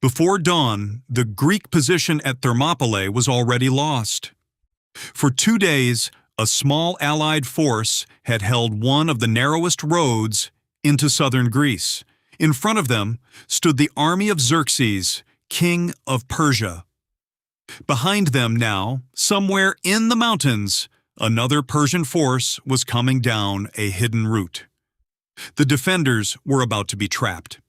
Before dawn, the Greek position at Thermopylae was already lost. For 2 days, a small allied force had held one of the narrowest roads into southern Greece. In front of them stood the army of Xerxes, king of Persia. Behind them now, somewhere in the mountains, another Persian force was coming down a hidden route. The defenders were about to be trapped.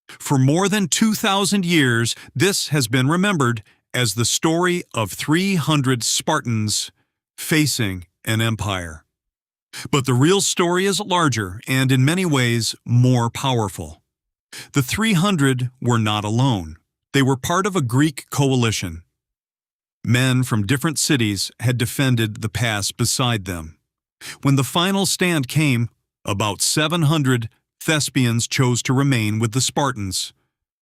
For more than 2,000 years, this has been remembered as the story of 300 Spartans facing an empire. But the real story is larger and in many ways more powerful. The 300 were not alone. They were part of a Greek coalition. Men from different cities had defended the pass beside them. When the final stand came, about 700 Thespians chose to remain with the Spartans.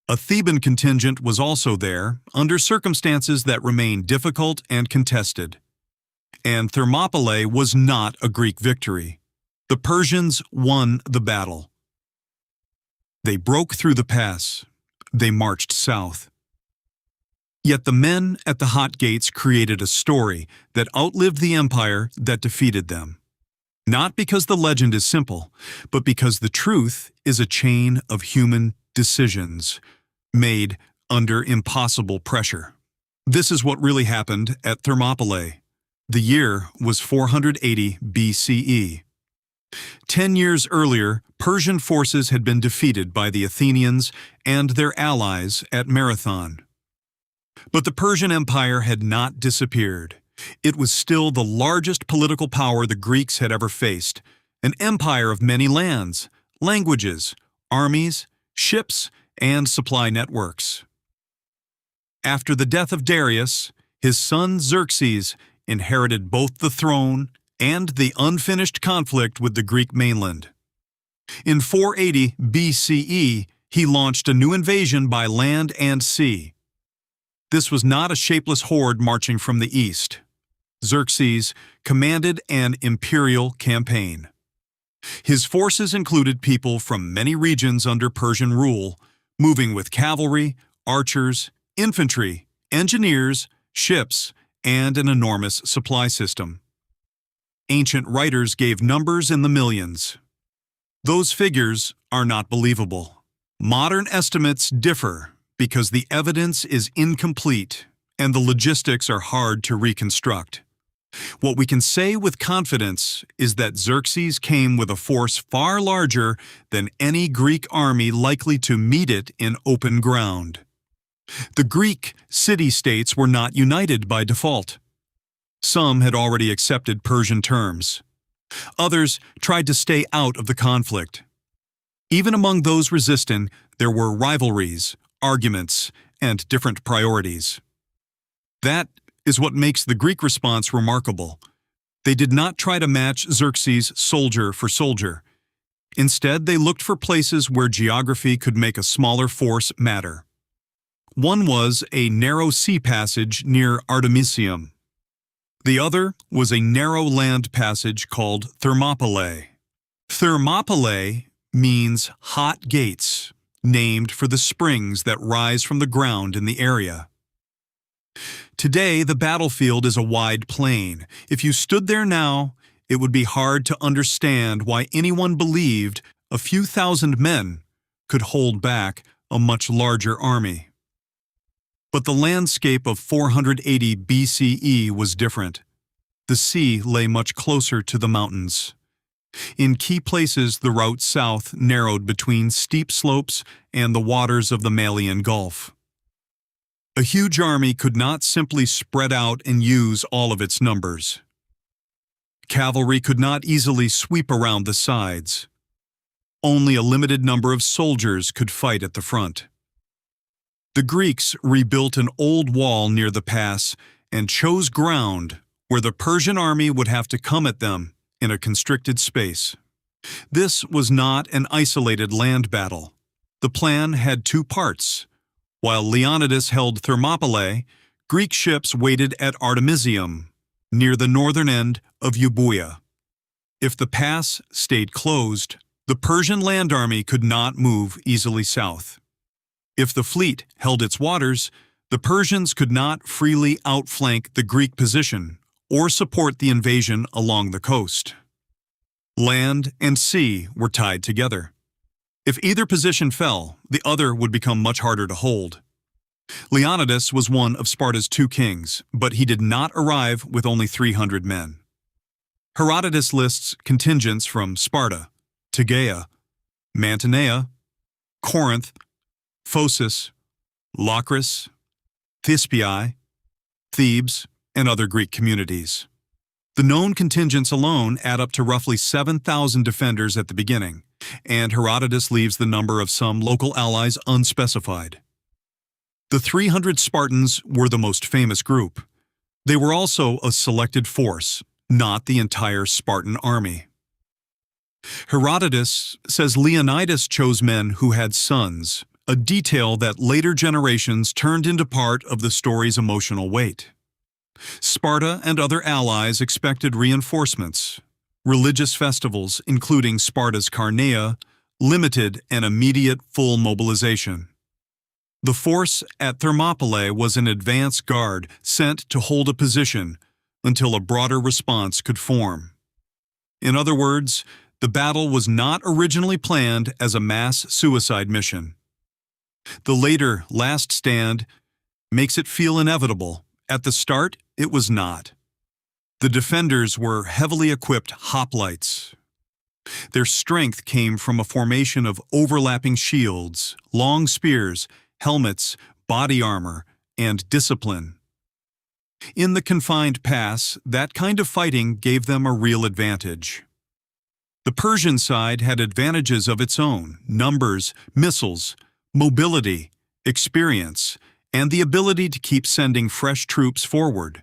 A Theban contingent was also there, under circumstances that remained difficult and contested. And Thermopylae was not a Greek victory. The Persians won the battle. They broke through the pass. They marched south. Yet the men at the hot gates created a story that outlived the empire that defeated them. Not because the legend is simple, but because the truth is a chain of human decisions made under impossible pressure. This is what really happened at Thermopylae. The year was 480 BCE. 10 years earlier, Persian forces had been defeated by the Athenians and their allies at Marathon. But the Persian Empire had not disappeared. It was still the largest political power the Greeks had ever faced, an empire of many lands, languages, armies, ships, and supply networks. After the death of Darius, his son Xerxes inherited both the throne and the unfinished conflict with the Greek mainland. In 480 BCE, he launched a new invasion by land and sea. This was not a shapeless horde marching from the east. Xerxes commanded an imperial campaign. His forces included people from many regions under Persian rule, moving with cavalry, archers, infantry, engineers, ships, and an enormous supply system. Ancient writers gave numbers in the millions. Those figures are not believable. Modern estimates differ because the evidence is incomplete and the logistics are hard to reconstruct. What we can say with confidence is that Xerxes came with a force far larger than any Greek army likely to meet it in open ground. The Greek city-states were not united by default. Some had already accepted Persian terms. Others tried to stay out of the conflict. Even among those resisting, there were rivalries, arguments, and different priorities. That is what makes the Greek response remarkable. They did not try to match Xerxes soldier for soldier. Instead, they looked for places where geography could make a smaller force matter. One was a narrow sea passage near Artemisium. The other was a narrow land passage called Thermopylae. Thermopylae means hot gates, named for the springs that rise from the ground in the area. Today, the battlefield is a wide plain. If you stood there now, it would be hard to understand why anyone believed a few thousand men could hold back a much larger army. But the landscape of 480 BCE was different. The sea lay much closer to the mountains. In key places, the route south narrowed between steep slopes and the waters of the Malian Gulf. A huge army could not simply spread out and use all of its numbers. Cavalry could not easily sweep around the sides. Only a limited number of soldiers could fight at the front. The Greeks rebuilt an old wall near the pass and chose ground where the Persian army would have to come at them in a constricted space. This was not an isolated land battle. The plan had two parts. While Leonidas held Thermopylae, Greek ships waited at Artemisium, near the northern end of Euboea. If the pass stayed closed, the Persian land army could not move easily south. If the fleet held its waters, the Persians could not freely outflank the Greek position or support the invasion along the coast. Land and sea were tied together. If either position fell, the other would become much harder to hold. Leonidas was one of Sparta's 2 kings, but he did not arrive with only 300 men. Herodotus lists contingents from Sparta, Tegea, Mantinea, Corinth, Phocis, Locris, Thespiae, Thebes, and other Greek communities. The known contingents alone add up to roughly 7,000 defenders at the beginning, and Herodotus leaves the number of some local allies unspecified. The 300 Spartans were the most famous group. They were also a selected force, not the entire Spartan army. Herodotus says Leonidas chose men who had sons, a detail that later generations turned into part of the story's emotional weight. Sparta and other allies expected reinforcements. Religious festivals, including Sparta's Carnea, limited an immediate full mobilization. The force at Thermopylae was an advance guard sent to hold a position until a broader response could form. In other words, the battle was not originally planned as a mass suicide mission. The later last stand makes it feel inevitable. At the start, it was not. The defenders were heavily equipped hoplites. Their strength came from a formation of overlapping shields, long spears, helmets, body armor, and discipline. In the confined pass, that kind of fighting gave them a real advantage. The Persian side had advantages of its own: numbers, missiles, mobility, experience, and the ability to keep sending fresh troops forward.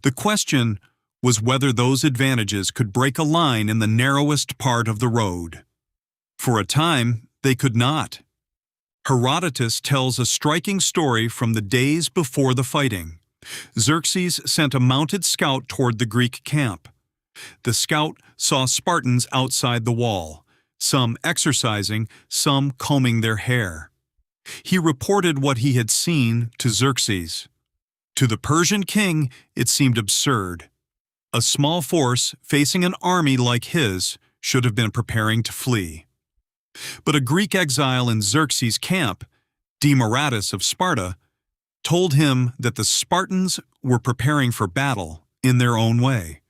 The question was whether those advantages could break a line in the narrowest part of the road. For a time, they could not. Herodotus tells a striking story from the days before the fighting. Xerxes sent a mounted scout toward the Greek camp. The scout saw Spartans outside the wall, some exercising, some combing their hair. He reported what he had seen to Xerxes. To the Persian king, it seemed absurd. A small force facing an army like his should have been preparing to flee. But a Greek exile in Xerxes' camp, Demaratus of Sparta, told him that the Spartans were preparing for battle in their own way.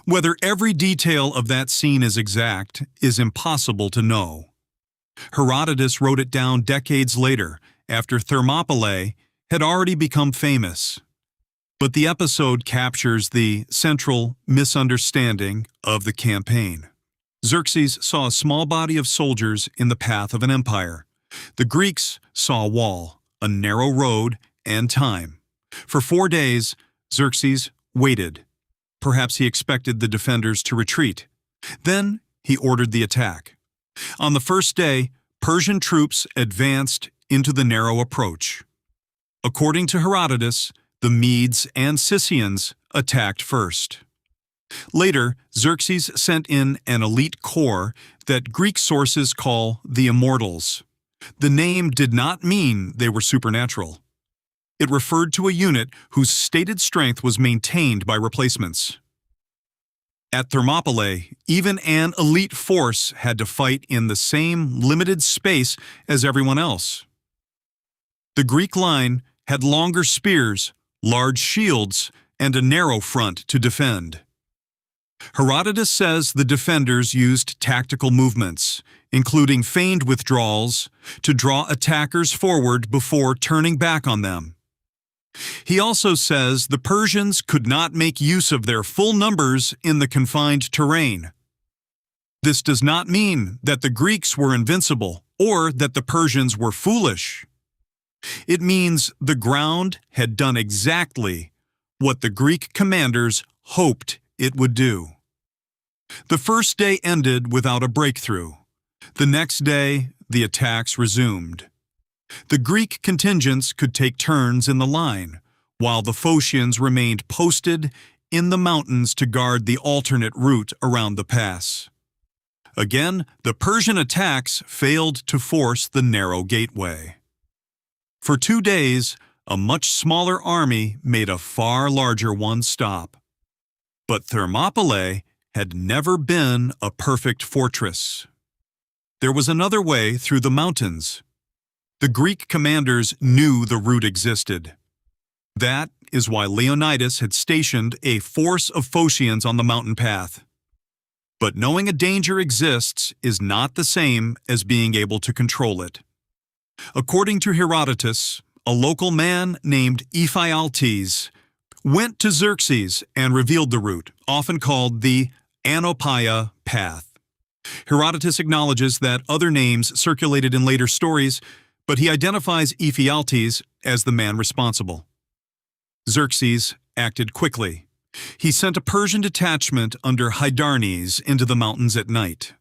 Whether every detail of that scene is exact is impossible to know. Herodotus wrote it down decades later, after Thermopylae had already become famous. But the episode captures the central misunderstanding of the campaign. Xerxes saw a small body of soldiers in the path of an empire. The Greeks saw a wall, a narrow road, and time. For 4 days, Xerxes waited. Perhaps he expected the defenders to retreat. Then he ordered the attack. On the first day, Persian troops advanced into the narrow approach. According to Herodotus, the Medes and Scythians attacked first. Later, Xerxes sent in an elite corps that Greek sources call the Immortals. The name did not mean they were supernatural. It referred to a unit whose stated strength was maintained by replacements. At Thermopylae, even an elite force had to fight in the same limited space as everyone else. The Greek line had longer spears, large shields, and a narrow front to defend. Herodotus says the defenders used tactical movements, including feigned withdrawals, to draw attackers forward before turning back on them. He also says the Persians could not make use of their full numbers in the confined terrain. This does not mean that the Greeks were invincible or that the Persians were foolish. It means the ground had done exactly what the Greek commanders hoped it would do. The first day ended without a breakthrough. The next day, the attacks resumed. The Greek contingents could take turns in the line, while the Phocians remained posted in the mountains to guard the alternate route around the pass. Again, the Persian attacks failed to force the narrow gateway. For 2 days, a much smaller army made a far larger one stop. But Thermopylae had never been a perfect fortress. There was another way through the mountains. The Greek commanders knew the route existed. That is why Leonidas had stationed a force of Phocians on the mountain path. But knowing a danger exists is not the same as being able to control it. According to Herodotus, a local man named Ephialtes went to Xerxes and revealed the route, often called the Thermopylae path. Herodotus acknowledges that other names circulated in later stories, but he identifies Ephialtes as the man responsible. Xerxes acted quickly. He sent a Persian detachment under Hydarnes into the mountains at night.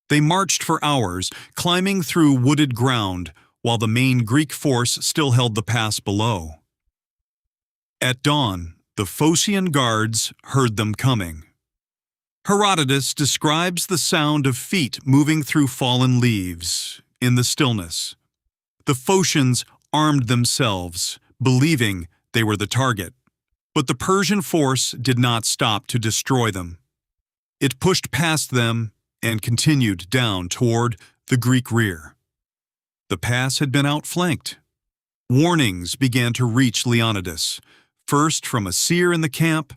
They marched for hours, climbing through wooded ground, while the main Greek force still held the pass below. At dawn, the Phocian guards heard them coming. Herodotus describes the sound of feet moving through fallen leaves in the stillness. The Phocians armed themselves, believing they were the target. But the Persian force did not stop to destroy them. It pushed past them and continued down toward the Greek rear. The pass had been outflanked. Warnings began to reach Leonidas, first from a seer in the camp,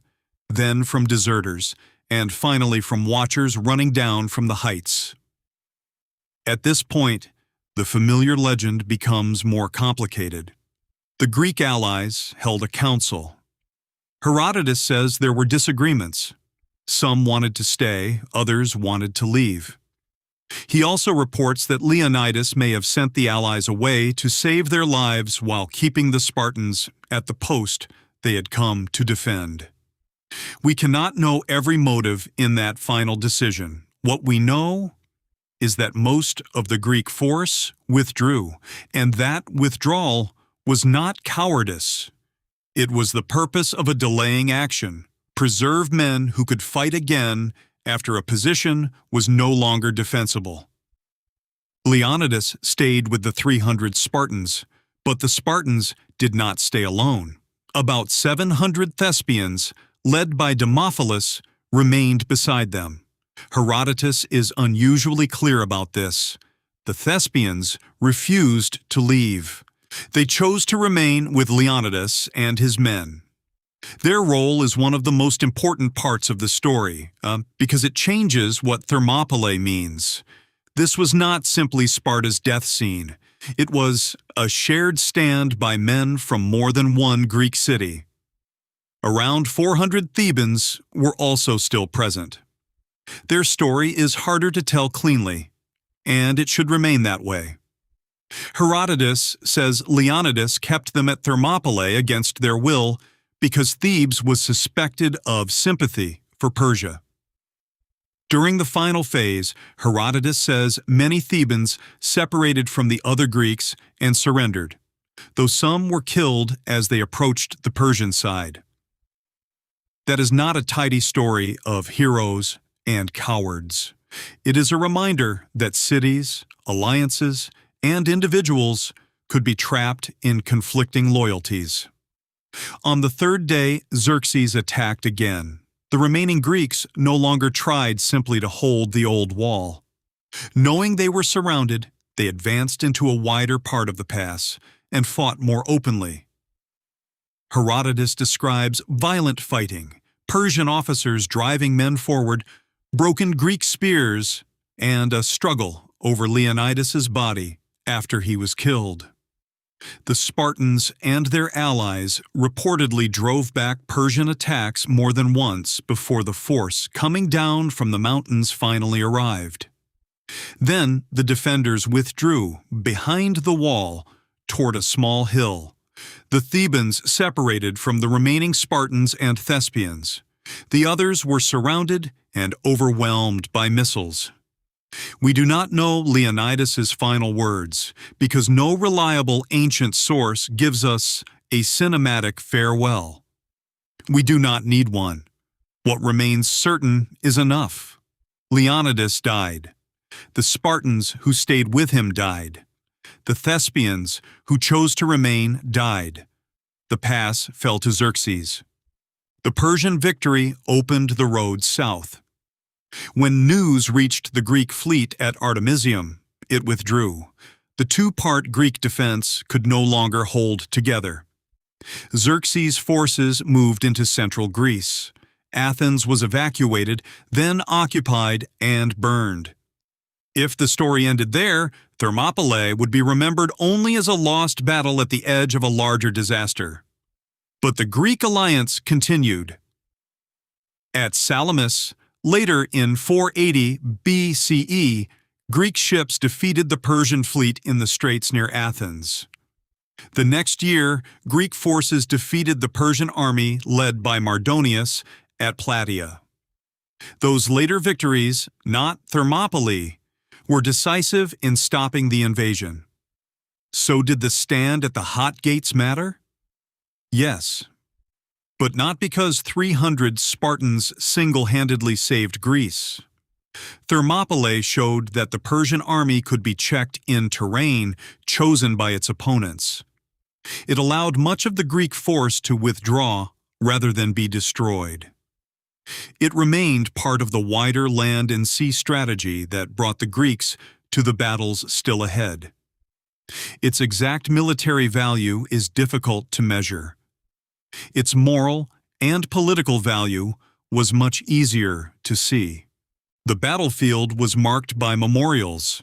then from deserters, and finally from watchers running down from the heights. At this point, the familiar legend becomes more complicated. The Greek allies held a council. Herodotus says there were disagreements. Some wanted to stay, others wanted to leave. He also reports that Leonidas may have sent the allies away to save their lives while keeping the Spartans at the post they had come to defend. We cannot know every motive in that final decision. What we know is that most of the Greek force withdrew, and that withdrawal was not cowardice. It was the purpose of a delaying action, preserve men who could fight again after a position was no longer defensible. Leonidas stayed with the 300 Spartans, but the Spartans did not stay alone. About 700 Thespians, led by Thermopylae, remained beside them. Herodotus is unusually clear about this. The Thespians refused to leave. They chose to remain with Leonidas and his men. Their role is one of the most important parts of the story, because it changes what Thermopylae means. This was not simply Sparta's death scene. It was a shared stand by men from more than one Greek city. Around 400 Thebans were also still present. Their story is harder to tell cleanly, and it should remain that way. Herodotus says Leonidas kept them at Thermopylae against their will because Thebes was suspected of sympathy for Persia. During the final phase, Herodotus says many Thebans separated from the other Greeks and surrendered, though some were killed as they approached the Persian side. That is not a tidy story of heroes and cowards. It is a reminder that cities, alliances, and individuals could be trapped in conflicting loyalties. On the third day, Xerxes attacked again. The remaining Greeks no longer tried simply to hold the old wall. Knowing they were surrounded, they advanced into a wider part of the pass and fought more openly. Herodotus describes violent fighting, Persian officers driving men forward, broken Greek spears, and a struggle over Leonidas's body after he was killed. The Spartans and their allies reportedly drove back Persian attacks more than once before the force coming down from the mountains finally arrived. Then the defenders withdrew behind the wall toward a small hill. The Thebans separated from the remaining Spartans and Thespians. The others were surrounded and overwhelmed by missiles. We do not know Leonidas's final words because no reliable ancient source gives us a cinematic farewell. We do not need one. What remains certain is enough. Leonidas died. The Spartans who stayed with him died. The Thespians, who chose to remain, died. The pass fell to Xerxes. The Persian victory opened the road south. When news reached the Greek fleet at Artemisium, it withdrew. The two-part Greek defense could no longer hold together. Xerxes' forces moved into central Greece. Athens was evacuated, then occupied and burned. If the story ended there, Thermopylae would be remembered only as a lost battle at the edge of a larger disaster. But the Greek alliance continued. At Salamis, later in 480 BCE, Greek ships defeated the Persian fleet in the straits near Athens. The next year, Greek forces defeated the Persian army led by Mardonius at Plataea. Those later victories, not Thermopylae, were decisive in stopping the invasion. So did the stand at the Hot Gates matter? Yes. But not because 300 Spartans single-handedly saved Greece. Thermopylae showed that the Persian army could be checked in terrain chosen by its opponents. It allowed much of the Greek force to withdraw rather than be destroyed. It remained part of the wider land and sea strategy that brought the Greeks to the battles still ahead. Its exact military value is difficult to measure. Its moral and political value was much easier to see. The battlefield was marked by memorials.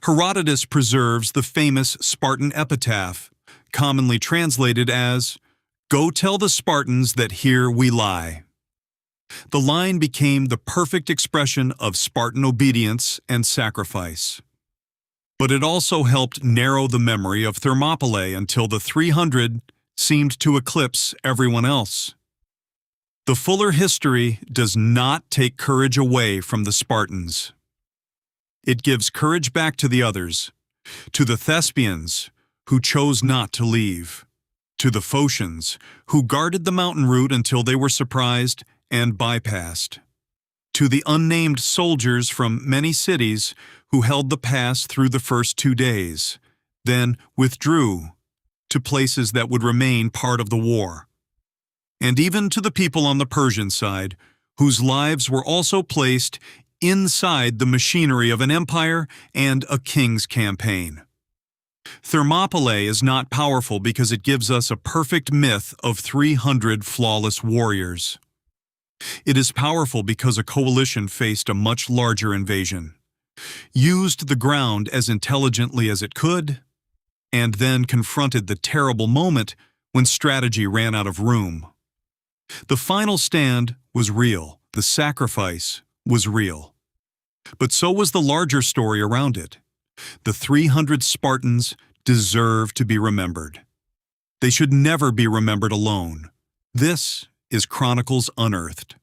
Herodotus preserves the famous Spartan epitaph, commonly translated as, "Go tell the Spartans that here we lie." The line became the perfect expression of Spartan obedience and sacrifice. But it also helped narrow the memory of Thermopylae until the 300 seemed to eclipse everyone else. The fuller history does not take courage away from the Spartans. It gives courage back to the others, to the Thespians, who chose not to leave, to the Phocians, who guarded the mountain route until they were surprised and bypassed, to the unnamed soldiers from many cities who held the pass through the first 2 days, then withdrew to places that would remain part of the war, and even to the people on the Persian side, whose lives were also placed inside the machinery of an empire and a king's campaign. Thermopylae is not powerful because it gives us a perfect myth of 300 flawless warriors. It is powerful because a coalition faced a much larger invasion, used the ground as intelligently as it could, and then confronted the terrible moment when strategy ran out of room. The final stand was real. The sacrifice was real. But so was the larger story around it. The 300 Spartans deserve to be remembered. They should never be remembered alone. This is Chronicles Unearthed.